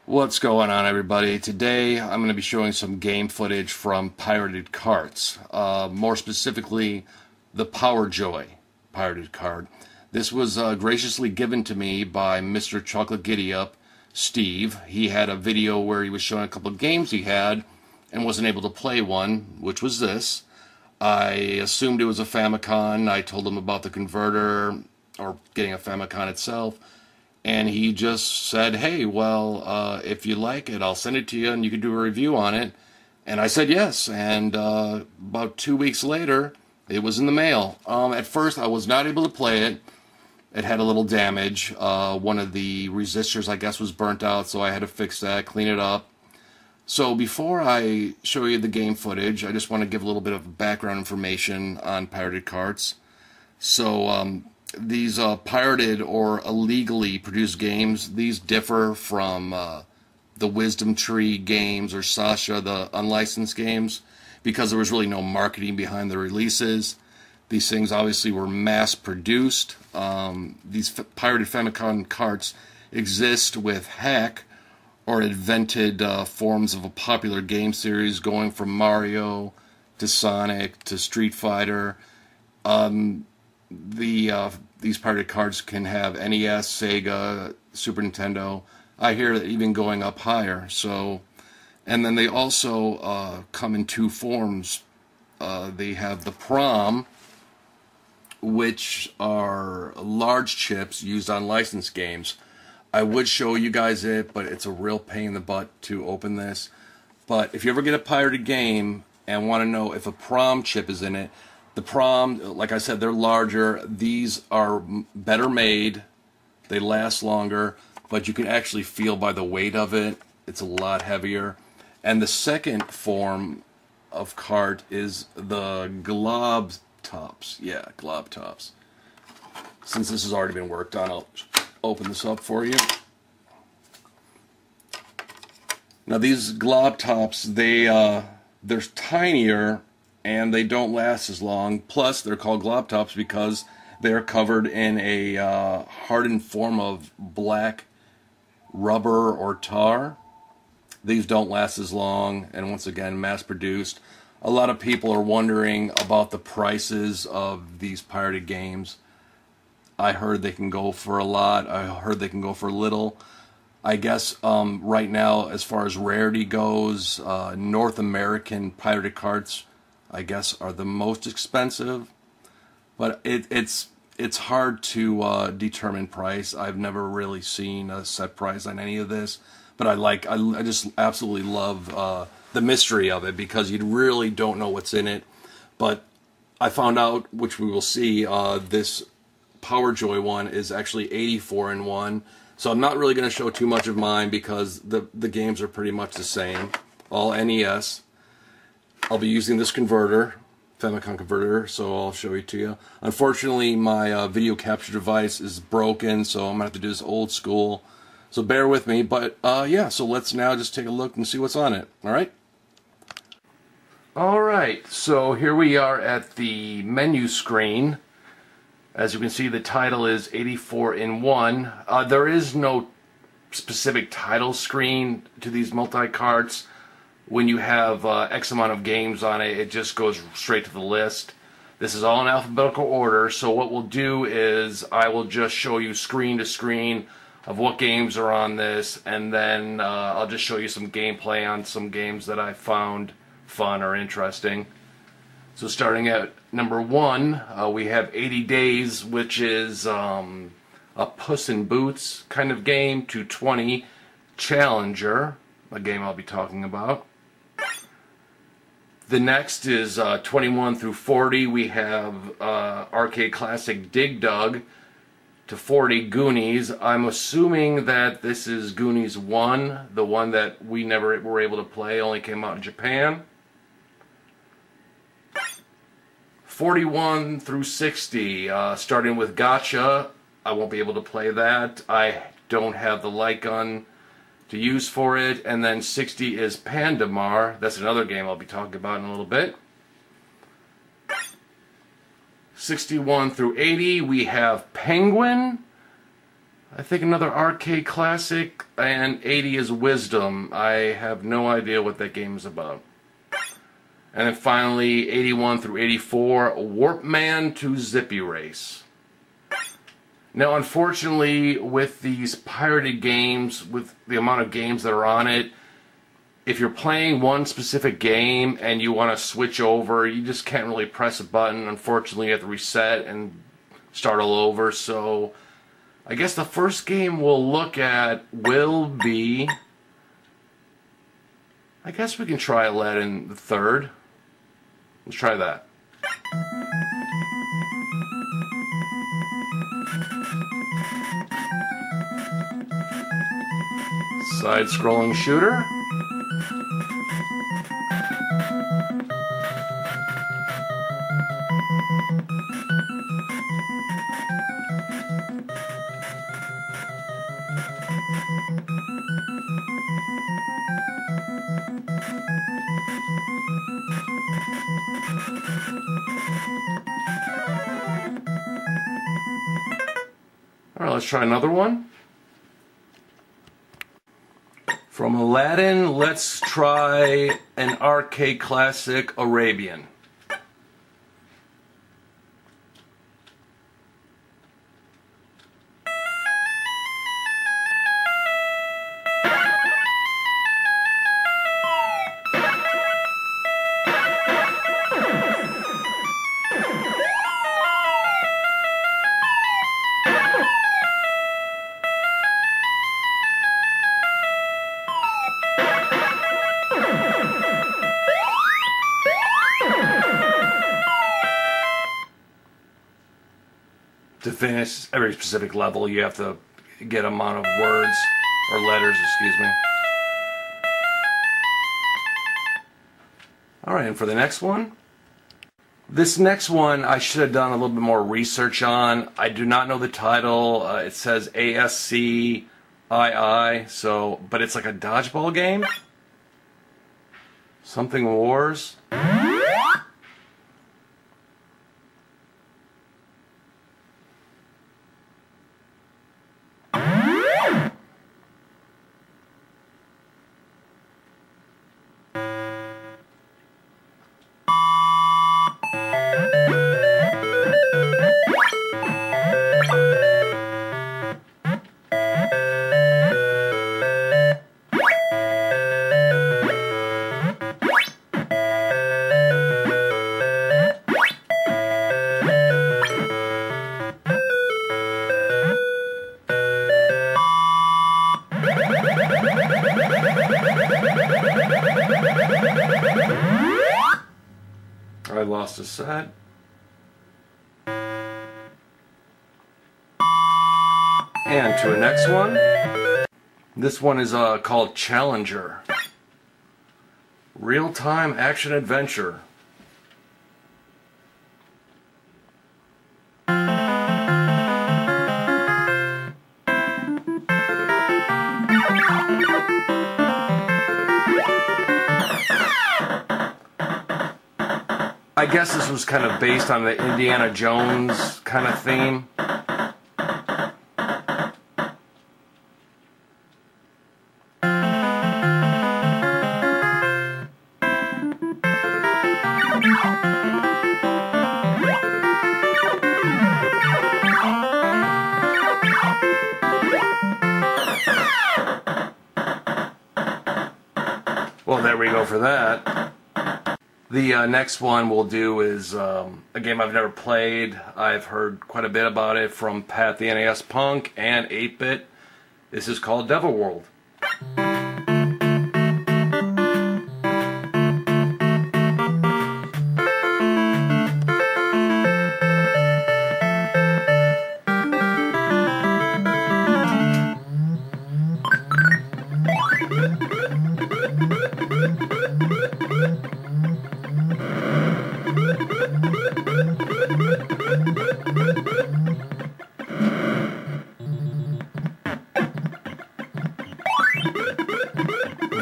What's going on, everybody? Today I'm going to be showing some game footage from pirated carts. More specifically, the Power Joy pirated card. This was graciously given to me by MrChocolateGiddyup, Steve. He had a video where he was showing a couple of games he had and wasn't able to play one, which was this. I assumed it was a Famicom. I told him about the converter, or getting a Famicom itself. And he just said, hey, well, if you like it, I'll send it to you and you can do a review on it. And I said yes. And about 2 weeks later, it was in the mail. At first, I was not able to play it. It had a little damage. One of the resistors, I guess, was burnt out, so I had to fix that, clean it up. So before I show you the game footage, I just want to give a little bit of background information on pirated carts. So, these pirated or illegally produced games, these differ from the Wisdom Tree games or Sasha, the unlicensed games, because there was really no marketing behind the releases. These things obviously were mass produced. These pirated Famicom carts exist with hack or invented forms of a popular game series, going from Mario to Sonic to Street Fighter. These pirated cards can have NES, Sega, Super Nintendo. I hear that even going up higher. So, and then they also come in two forms. They have the PROM, which are large chips used on licensed games. I would show you guys it, but it's a real pain in the butt to open this. But if you ever get a pirated game and want to know if a PROM chip is in it, the PROM, like I said, they're larger. These are better made. They last longer, but you can actually feel by the weight of it. It's a lot heavier. And the second form of cart is the glob tops. Yeah, glob tops. Since this has already been worked on, I'll open this up for you. Now these glob tops, they're tinier, and they don't last as long. Plus, they're called glob tops because they're covered in a hardened form of black rubber or tar. These don't last as long, and once again, mass-produced. A lot of people are wondering about the prices of these pirated games. I heard they can go for a lot. I heard they can go for little. I guess right now, as far as rarity goes, North American pirated carts, I guess, are the most expensive, but it's hard to determine price. I've never really seen a set price on any of this, but I just absolutely love the mystery of it, because you really don't know what's in it. But I found out, which we will see, this Power Joy one is actually 84 in 1. So I'm not really going to show too much of mine because the games are pretty much the same, all NES. I'll be using this converter, Famicom converter, so I'll show it to you. Unfortunately, my video capture device is broken, so I'm going to have to do this old school. So bear with me, but yeah, so let's now just take a look and see what's on it, alright? Alright, so here we are at the menu screen. As you can see, the title is 84 in 1. There is no specific title screen to these multi-carts. When you have X amount of games on it, it just goes straight to the list. This is all in alphabetical order, so what we'll do is I will just show you screen to screen of what games are on this, and then I'll just show you some gameplay on some games that I found fun or interesting. So starting at number 1, we have 80 Days, which is a Puss in Boots kind of game, to 20 Challenger, a game I'll be talking about. The next is 21 through 40. We have arcade classic Dig Dug, to 40 Goonies. I'm assuming that this is Goonies 1, the one that we never were able to play, only came out in Japan. 41 through 60, starting with Gotcha. I won't be able to play that. I don't have the light gun to use for it. And then 60 is Pandamar. That's another game I'll be talking about in a little bit. 61 through 80, we have Penguin. I think another arcade classic, and 80 is Wisdom. I have no idea what that game is about. And then finally, 81 through 84, Warp Man to Zippy Race. Now, unfortunately, with these pirated games, with the amount of games that are on it, if you're playing one specific game and you want to switch over, you just can't really press a button. Unfortunately, you have to reset and start all over. So I guess the first game we'll look at will be, I guess we can try Aladdin the Third. Let's try that. Side-scrolling shooter. Alright, let's try another one. From Aladdin, let's try an arcade classic, Arabian. To finish every specific level, you have to get an amount of words, or letters, excuse me. Alright, and for the next one, this next one I should have done a little bit more research on. I do not know the title. It says ASCII, so, but it's like a dodgeball game. Something Wars. I lost a set. And to the next one. This one is called Challenger. Real-time action adventure. I guess this was kind of based on the Indiana Jones kind of theme. Well, there we go for that. The next one we'll do is a game I've never played. I've heard quite a bit about it from Pat the NES Punk and 8-Bit. This is called Devil World.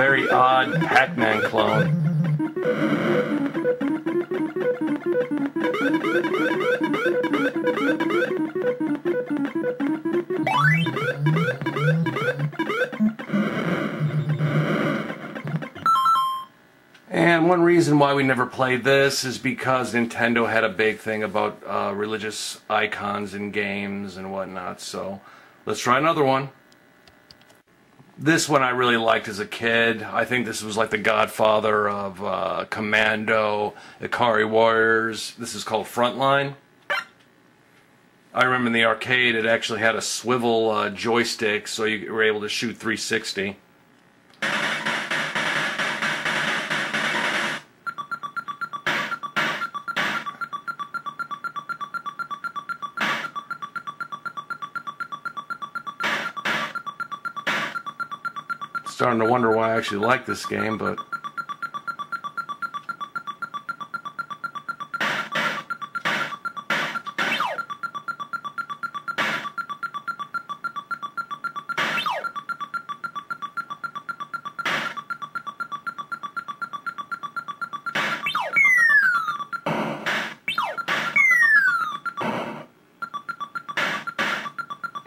Very odd Pac-Man clone. And one reason why we never played this is because Nintendo had a big thing about religious icons in games and whatnot. So let's try another one. This one I really liked as a kid. I think this was like the godfather of Commando, Ikari Warriors. This is called Frontline. I remember in the arcade it actually had a swivel joystick, so you were able to shoot 360. Starting to wonder why I actually like this game, but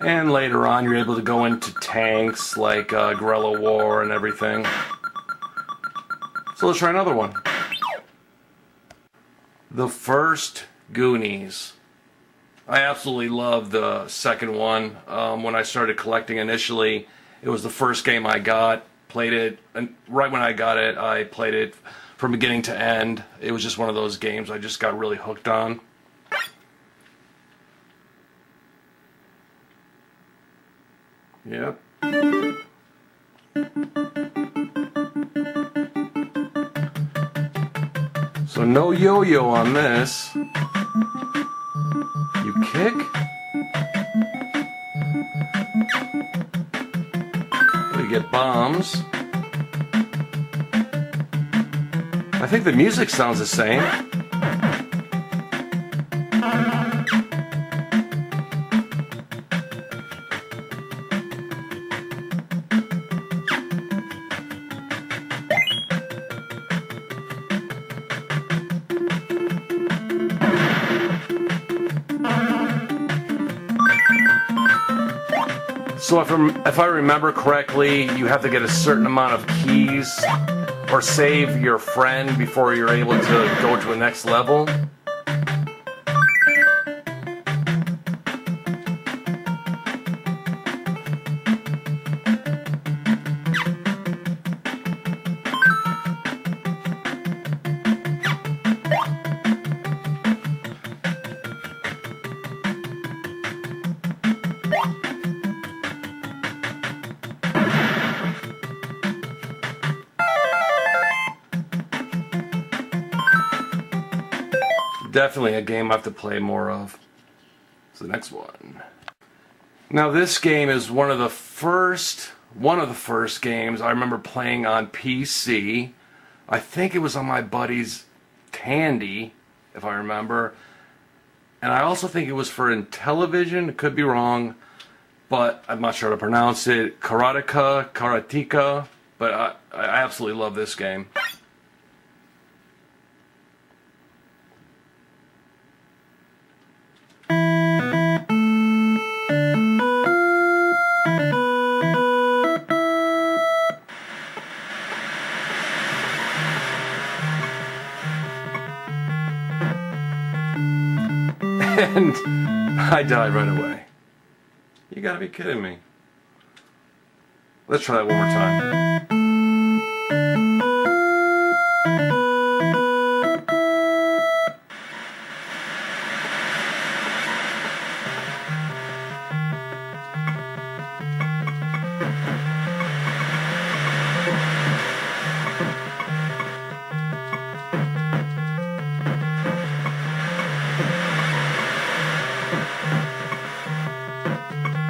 and later on you're able to go into tanks like Guerrilla War and everything. So let's try another one. The first Goonies. I absolutely love the second one. When I started collecting initially, it was the first game I got. Played it, and right when I got it, I played it from beginning to end. It was just one of those games I just got really hooked on. Yep. So no yo-yo on this. You kick? You get bombs. I think the music sounds the same. So if I remember correctly, you have to get a certain amount of keys or save your friend before you're able to go to the next level. Definitely a game I have to play more of. So the next one. Now this game is one of the first games I remember playing on PC. I think it was on my buddy's Tandy, if I remember. And I also think it was for Intellivision. It could be wrong, but I'm not sure how to pronounce it. Karateka. But I absolutely love this game. And I died right away. You gotta be kidding me. Let's try that one more time.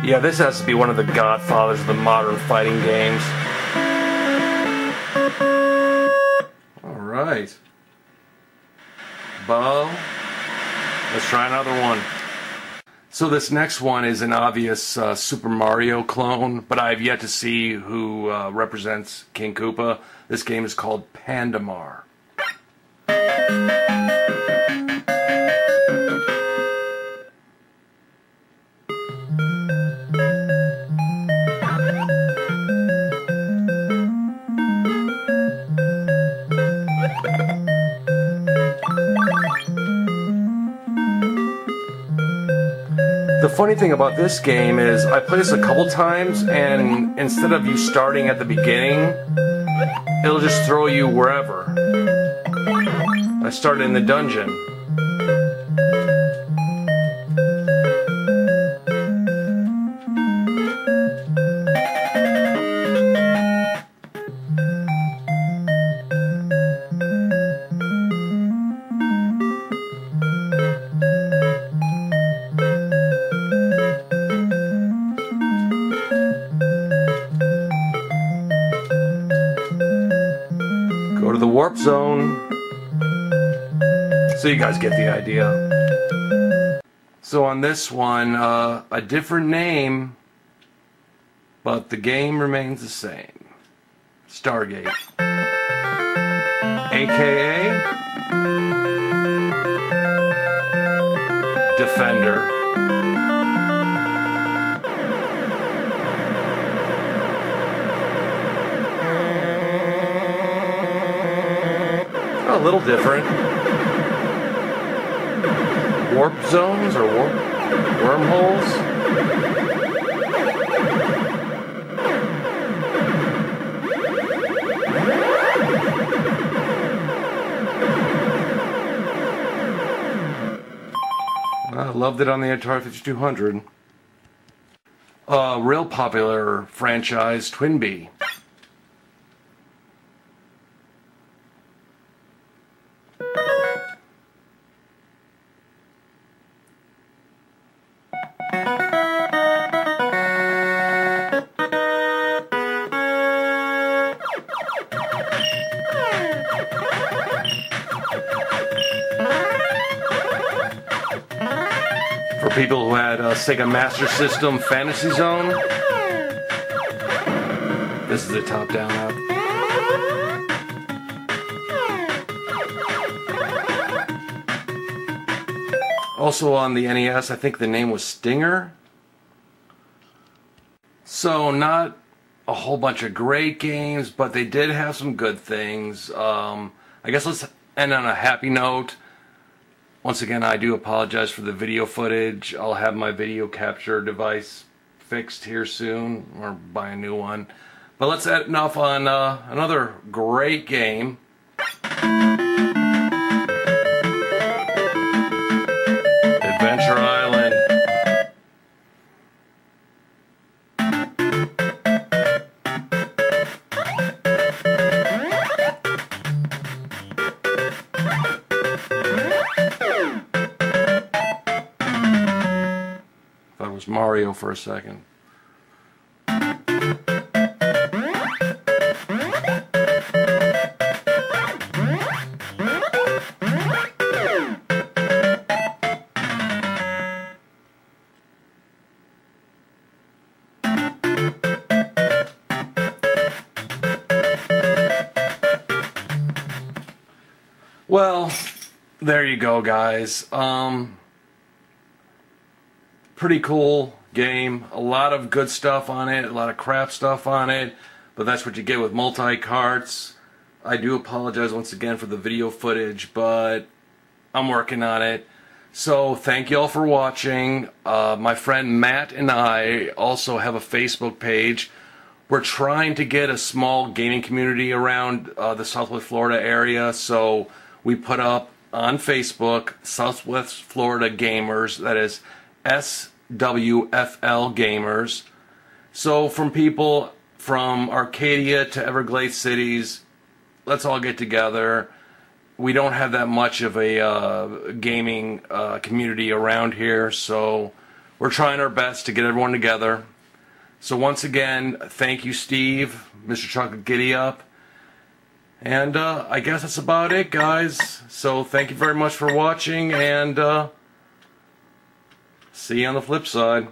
Yeah, this has to be one of the godfathers of the modern fighting games. Alright. Bow. Let's try another one. So this next one is an obvious Super Mario clone, but I have yet to see who represents King Koopa. This game is called Pandamar. funny thing about this game is I played this a couple times, and instead of you starting at the beginning, it'll just throw you wherever. I started in the dungeon. Go to the warp zone. So you guys get the idea. So on this one, a different name, but the game remains the same. Stargate. AKA Defender. A little different. Warp zones or wormholes? I loved it on the Atari 5200. Real popular franchise, Twinbee. For people who had Sega Master System Fantasy Zone, this is the top-down app. Also on the NES, I think the name was Stinger. So not a whole bunch of great games, but they did have some good things. I guess let's end on a happy note. Once again, I do apologize for the video footage. I'll have my video capture device fixed here soon, or buy a new one. But let's end off on another great game. Adventure Island. Thought it was Mario for a second. Well, there you go, guys. Pretty cool game. A lot of good stuff on it, a lot of crap stuff on it, but that's what you get with multi-carts. I do apologize once again for the video footage, but I'm working on it. So thank you all for watching. My friend Matt and I also have a Facebook page. We're trying to get a small gaming community around the Southwest Florida area, so we put up on Facebook Southwest Florida Gamers, that is SWFL Gamers. So from people from Arcadia to Everglades cities, let's all get together. We don't have that much of a gaming community around here, so we're trying our best to get everyone together. So once again, thank you, Steve, MrChocolateGiddyup. And I guess that's about it, guys. So thank you very much for watching, and see you on the flip side.